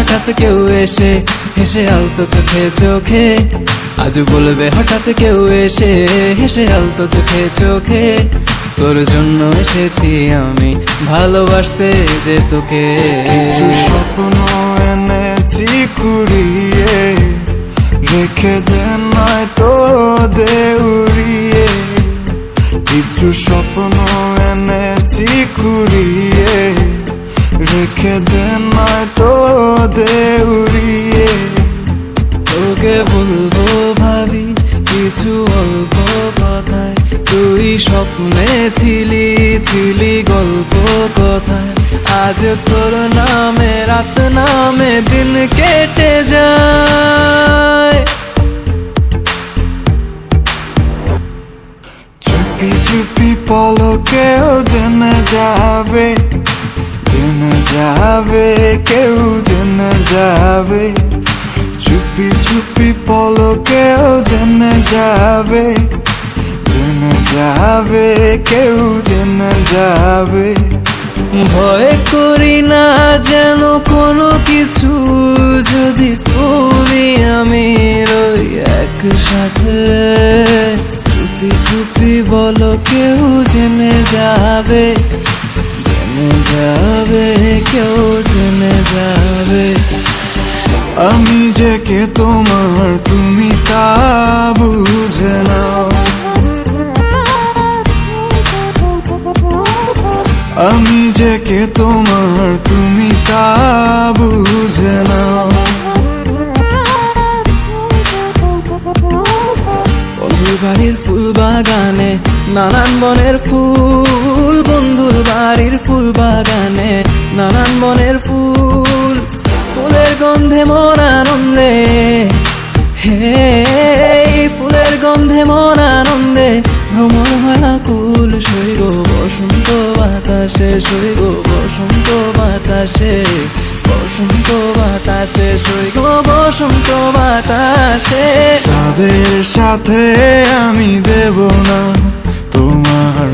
হঠাৎ কেউ এসে হেসে আলতো চোখে চোখে, আজ বলবে হঠাৎ কেউ এসে হেসে আলতো চোখে চোখে, তোর জন্য এসেছি আমি ভালোবাসতে যে তোকে। কিছু স্বপ্ন এনেছি কুড়িয়ে, রেখে দে নয়তো দে উড়িয়ে। কিছু স্বপ্ন এনেছি কুড়িয়ে, রেখে দে নয়তো দে উড়িয়ে। তোকে বলবো ভাবি কিছু অল্প কথায়, তুই স্বপ্নে ছিলি ছিলি গল্প কথায়, আজ তোর নামে রাত নামে দিন কেটে যায়। চুপি চুপি পলকেও জেনে যাবে, জেনে যাবে কেউ জেনে যাবে। চুপি চুপি পলকেও জেনে যাবে, জেনে যাবে কেউ জেনে যাবে। ভয় করি না যেন কোনো কিছু, যদি তুমি আমি রই একসাথে। চুপি চুপি বলো কেউ জেনে যাবে, জেনে যাবে কেউ জেনে যাবে। আমি যে কে তোমার তুমি তা বুঝে নাও, আমি যে কে তোমার তুমি তা বুঝে নাও। বন্ধুর বাড়ির ফুল বাগানে নানান বনের ফুল, বন্ধুর বাড়ির ফুল বাগানে নানান বনের ফুল, ফুলের গন্ধে মন আনন্দে, হে ফুলের গন্ধে মন আনন্দে ভ্রমণ হয় আকুল। সৈগ বসন্ত বাতাসে, সৈগ বসন্ত বাতাসে, বসন্ত বাতাসে, সৈগ বসন্ত বাতাসে। যাদের সাথে আমি দেব না তোমার